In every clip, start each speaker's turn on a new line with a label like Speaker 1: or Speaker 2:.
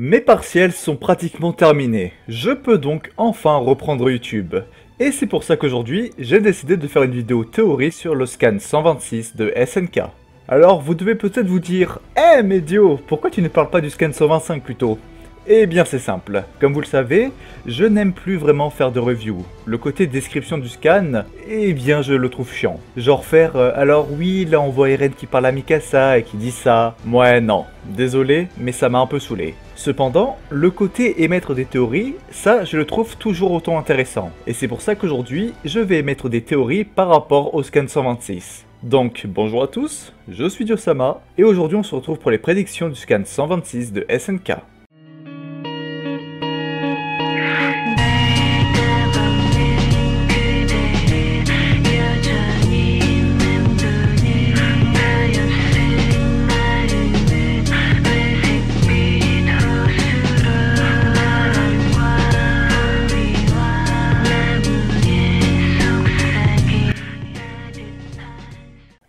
Speaker 1: Mes partiels sont pratiquement terminés, je peux donc enfin reprendre YouTube. Et c'est pour ça qu'aujourd'hui, j'ai décidé de faire une vidéo théorie sur le scan 126 de SNK. Alors vous devez peut-être vous dire « Eh Médio, pourquoi tu ne parles pas du scan 125 plutôt ?» Eh bien c'est simple, comme vous le savez, je n'aime plus vraiment faire de review. Le côté description du scan, eh bien je le trouve chiant. Genre faire alors oui, là on voit Eren qui parle à Mikasa et qui dit ça. Ouais non, désolé, mais ça m'a un peu saoulé. Cependant, le côté émettre des théories, ça je le trouve toujours autant intéressant. Et c'est pour ça qu'aujourd'hui, je vais émettre des théories par rapport au scan 126. Donc bonjour à tous, je suis Diosama, et aujourd'hui on se retrouve pour les prédictions du scan 126 de SNK.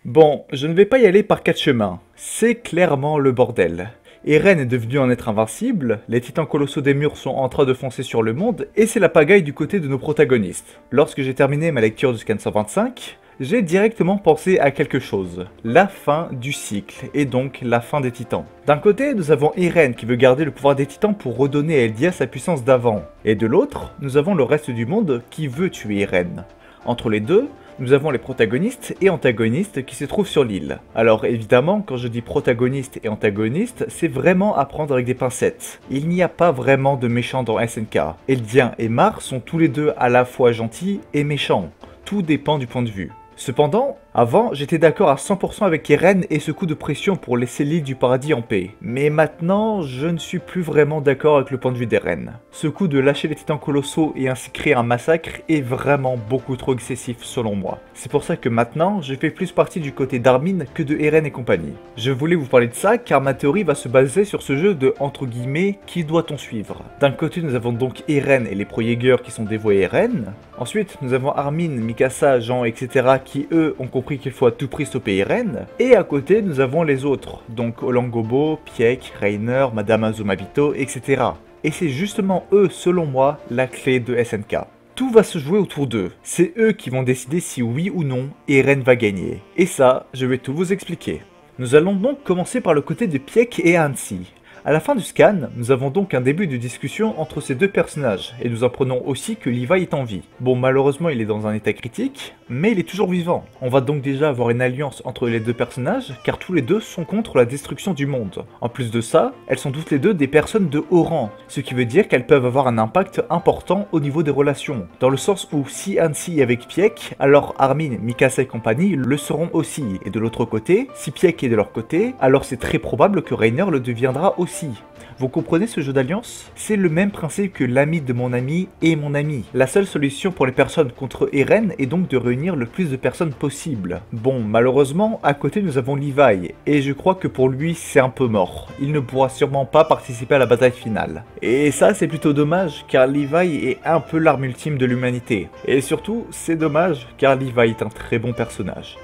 Speaker 1: Bon, je ne vais pas y aller par quatre chemins, c'est clairement le bordel. Eren est devenu un être invincible, les titans colossaux des murs sont en train de foncer sur le monde, et c'est la pagaille du côté de nos protagonistes. Lorsque j'ai terminé ma lecture du scan 125, j'ai directement pensé à quelque chose, la fin du cycle, et donc la fin des titans. D'un côté, nous avons Eren qui veut garder le pouvoir des titans pour redonner à Eldia sa puissance d'avant, et de l'autre, nous avons le reste du monde qui veut tuer Eren. Entre les deux, nous avons les protagonistes et antagonistes qui se trouvent sur l'île. Alors évidemment, quand je dis protagonistes et antagonistes, c'est vraiment à prendre avec des pincettes. Il n'y a pas vraiment de méchants dans SNK. Eldia et Mar sont tous les deux à la fois gentils et méchants. Tout dépend du point de vue. Cependant, avant, j'étais d'accord à 100% avec Eren et ce coup de pression pour laisser l'île du paradis en paix. Mais maintenant, je ne suis plus vraiment d'accord avec le point de vue d'Eren. Ce coup de lâcher les titans colossaux et ainsi créer un massacre est vraiment beaucoup trop excessif selon moi. C'est pour ça que maintenant, je fais plus partie du côté d'Armin que de Eren et compagnie. Je voulais vous parler de ça car ma théorie va se baser sur ce jeu de entre guillemets qui doit-on suivre. D'un côté, nous avons donc Eren et les pro-Jaeger qui sont dévoués à Eren. Ensuite, nous avons Armin, Mikasa, Jean, etc. qui eux ont compris qu'il faut à tout prix stopper Eren. Et à côté, nous avons les autres, donc Olangobo, Pieck, Reiner, Madame Azumabito, etc. Et c'est justement eux, selon moi, la clé de SNK. Tout va se jouer autour d'eux. C'est eux qui vont décider si oui ou non Eren va gagner. Et ça, je vais tout vous expliquer. Nous allons donc commencer par le côté de Pieck et Hansi. À la fin du scan, nous avons donc un début de discussion entre ces deux personnages, et nous apprenons aussi que Levi est en vie. Bon, malheureusement il est dans un état critique, mais il est toujours vivant. On va donc déjà avoir une alliance entre les deux personnages, car tous les deux sont contre la destruction du monde. En plus de ça, elles sont toutes les deux des personnes de haut rang, ce qui veut dire qu'elles peuvent avoir un impact important au niveau des relations. Dans le sens où si Hansi est avec Pieck, alors Armin, Mikasa et compagnie le seront aussi. Et de l'autre côté, si Pieck est de leur côté, alors c'est très probable que Reiner le deviendra aussi. Vous comprenez ce jeu d'alliance? C'est le même principe que l'ami de mon ami et mon ami. La seule solution pour les personnes contre Eren est donc de réunir le plus de personnes possible. Bon, malheureusement, à côté nous avons Levi, et je crois que pour lui c'est un peu mort. Il ne pourra sûrement pas participer à la bataille finale. Et ça c'est plutôt dommage, car Levi est un peu l'arme ultime de l'humanité. Et surtout, c'est dommage, car Levi est un très bon personnage.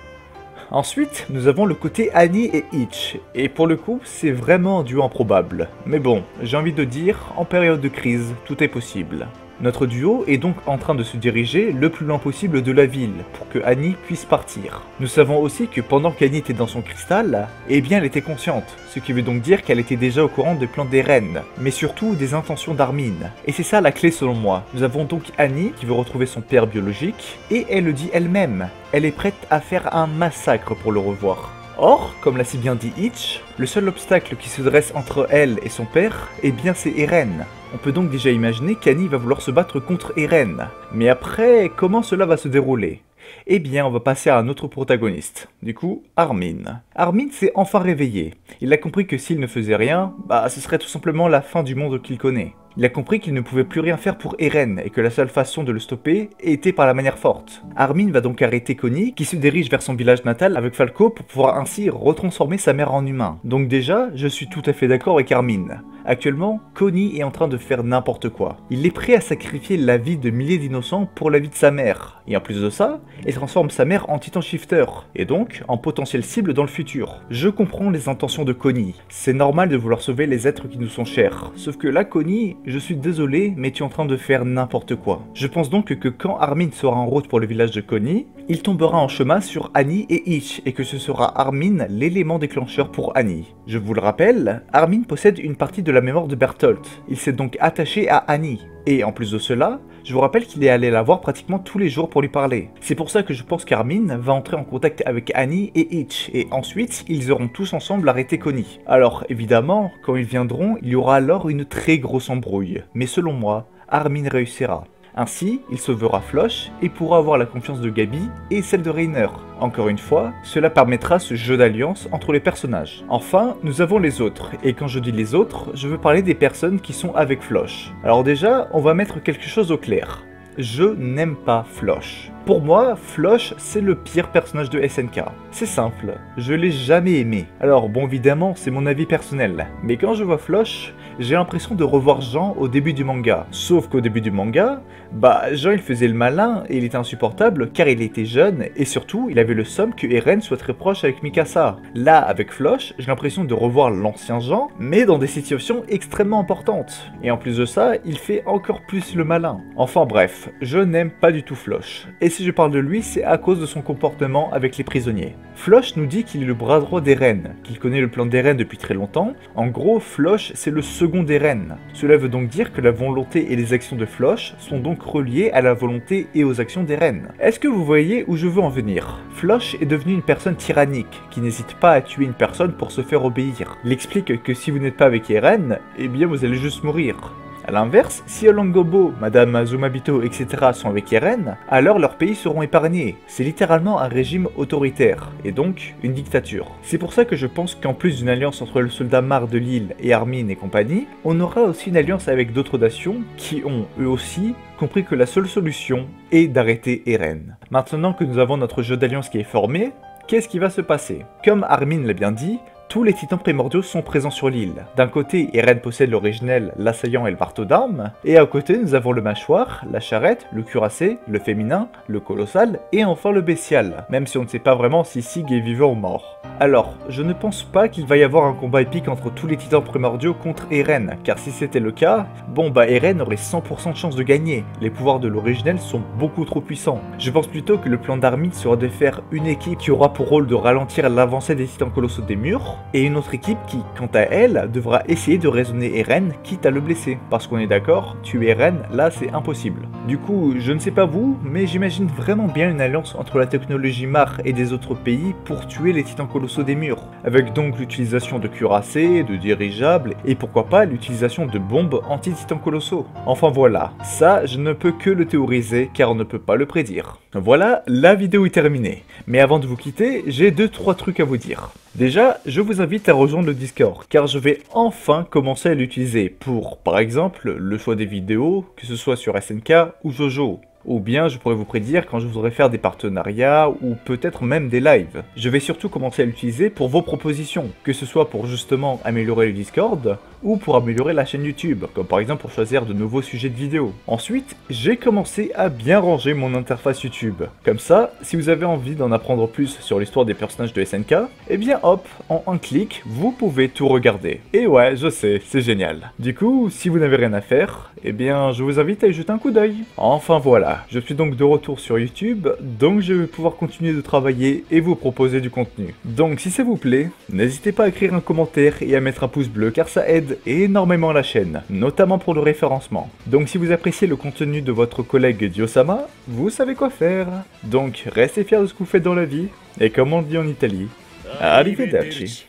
Speaker 1: Ensuite, nous avons le côté Annie et Itch, et pour le coup, c'est vraiment un duo improbable. Mais bon, j'ai envie de dire, en période de crise, tout est possible. Notre duo est donc en train de se diriger le plus loin possible de la ville, pour que Annie puisse partir. Nous savons aussi que pendant qu'Annie était dans son cristal, eh bien elle était consciente, ce qui veut donc dire qu'elle était déjà au courant des plans d'Eren, mais surtout des intentions d'Armin. Et c'est ça la clé selon moi. Nous avons donc Annie qui veut retrouver son père biologique, et elle le dit elle-même. Elle est prête à faire un massacre pour le revoir. Or, comme l'a si bien dit Itch, le seul obstacle qui se dresse entre elle et son père, eh bien c'est Eren. On peut donc déjà imaginer qu'Annie va vouloir se battre contre Eren. Mais après, comment cela va se dérouler? Eh bien, on va passer à un autre protagoniste. Du coup, Armin. Armin s'est enfin réveillé. Il a compris que s'il ne faisait rien, ce serait tout simplement la fin du monde qu'il connaît. Il a compris qu'il ne pouvait plus rien faire pour Eren et que la seule façon de le stopper était par la manière forte. Armin va donc arrêter Connie qui se dirige vers son village natal avec Falco pour pouvoir ainsi retransformer sa mère en humain. Donc déjà, je suis tout à fait d'accord avec Armin. Actuellement, Connie est en train de faire n'importe quoi. Il est prêt à sacrifier la vie de milliers d'innocents pour la vie de sa mère. Et en plus de ça, il transforme sa mère en Titan Shifter, et donc en potentielle cible dans le futur. Je comprends les intentions de Connie. C'est normal de vouloir sauver les êtres qui nous sont chers. Sauf que là, Connie, je suis désolé, mais tu es en train de faire n'importe quoi. Je pense donc que quand Armin sera en route pour le village de Connie, il tombera en chemin sur Annie et Itch, et que ce sera Armin l'élément déclencheur pour Annie. Je vous le rappelle, Armin possède une partie de la mémoire de Bertolt. Il s'est donc attaché à Annie. Et en plus de cela, je vous rappelle qu'il est allé la voir pratiquement tous les jours pour lui parler. C'est pour ça que je pense qu'Armin va entrer en contact avec Annie et Itch, et ensuite ils auront tous ensemble arrêté Connie. Alors évidemment, quand ils viendront, il y aura alors une très grosse embrouille. Mais selon moi, Armin réussira. Ainsi, il sauvera Floch et pourra avoir la confiance de Gabi et celle de Reiner. Encore une fois, cela permettra ce jeu d'alliance entre les personnages. Enfin, nous avons les autres, et quand je dis les autres, je veux parler des personnes qui sont avec Floch. Alors déjà, on va mettre quelque chose au clair. Je n'aime pas Floch. Pour moi, Floch, c'est le pire personnage de SNK. C'est simple, je l'ai jamais aimé. Alors bon, évidemment, c'est mon avis personnel, mais quand je vois Floch, j'ai l'impression de revoir Jean au début du manga. Sauf qu'au début du manga, Jean il faisait le malin et il était insupportable car il était jeune et surtout il avait le somme que Eren soit très proche avec Mikasa. Là, avec Floch, j'ai l'impression de revoir l'ancien Jean, mais dans des situations extrêmement importantes. Et en plus de ça, il fait encore plus le malin. Enfin bref, je n'aime pas du tout Floch. Et si je parle de lui, c'est à cause de son comportement avec les prisonniers. Floch nous dit qu'il est le bras droit d'Eren, qu'il connaît le plan d'Eren depuis très longtemps. En gros, Floch c'est le second d'Eren. Cela veut donc dire que la volonté et les actions de Floch sont donc reliées à la volonté et aux actions d'Eren. Est-ce que vous voyez où je veux en venir? Floch est devenu une personne tyrannique, qui n'hésite pas à tuer une personne pour se faire obéir. Il explique que si vous n'êtes pas avec Eren, eh bien vous allez juste mourir. A l'inverse, si Olongobo, Madame Azumabito, etc. sont avec Eren, alors leurs pays seront épargnés. C'est littéralement un régime autoritaire, et donc une dictature. C'est pour ça que je pense qu'en plus d'une alliance entre le soldat Mar de l'île et Armin et compagnie, on aura aussi une alliance avec d'autres nations qui ont, eux aussi, compris que la seule solution est d'arrêter Eren. Maintenant que nous avons notre jeu d'alliance qui est formé, qu'est-ce qui va se passer? Comme Armin l'a bien dit, tous les titans primordiaux sont présents sur l'île. D'un côté, Eren possède l'originel, l'assaillant et le marteau d'armes, et à côté, nous avons le mâchoire, la charrette, le cuirassé, le féminin, le colossal, et enfin le bestial, même si on ne sait pas vraiment si Sig est vivant ou mort. Alors, je ne pense pas qu'il va y avoir un combat épique entre tous les titans primordiaux contre Eren, car si c'était le cas, Eren aurait 100% de chance de gagner. Les pouvoirs de l'originel sont beaucoup trop puissants. Je pense plutôt que le plan d'Armin sera de faire une équipe qui aura pour rôle de ralentir l'avancée des titans colossaux des murs, et une autre équipe qui, quant à elle, devra essayer de raisonner Eren, quitte à le blesser. Parce qu'on est d'accord, tuer Eren, là c'est impossible. Du coup, je ne sais pas vous, mais j'imagine vraiment bien une alliance entre la technologie Mar et des autres pays pour tuer les titans colossaux des murs. Avec donc l'utilisation de cuirassés, de dirigeables, et pourquoi pas l'utilisation de bombes anti-titans colossaux. Enfin voilà, ça je ne peux que le théoriser car on ne peut pas le prédire. Voilà, la vidéo est terminée. Mais avant de vous quitter, j'ai 2-3 trucs à vous dire. Déjà, je vous invite à rejoindre le Discord, car je vais enfin commencer à l'utiliser pour, par exemple, le choix des vidéos, que ce soit sur SNK ou JoJo. Ou bien je pourrais vous prédire quand je voudrais faire des partenariats ou peut-être même des lives. Je vais surtout commencer à l'utiliser pour vos propositions, que ce soit pour justement améliorer le Discord ou pour améliorer la chaîne YouTube, comme par exemple pour choisir de nouveaux sujets de vidéos. Ensuite, j'ai commencé à bien ranger mon interface YouTube. Comme ça, si vous avez envie d'en apprendre plus sur l'histoire des personnages de SNK, eh bien hop, en un clic, vous pouvez tout regarder. Et ouais, je sais, c'est génial. Du coup, si vous n'avez rien à faire, eh bien je vous invite à y jeter un coup d'œil. Enfin voilà, je suis donc de retour sur YouTube, donc je vais pouvoir continuer de travailler et vous proposer du contenu. Donc si ça vous plaît, n'hésitez pas à écrire un commentaire et à mettre un pouce bleu car ça aide énormément la chaîne, notamment pour le référencement. Donc si vous appréciez le contenu de votre collègue Diosama, vous savez quoi faire. Donc restez fiers de ce que vous faites dans la vie, et comme on dit en Italie, arrivederci.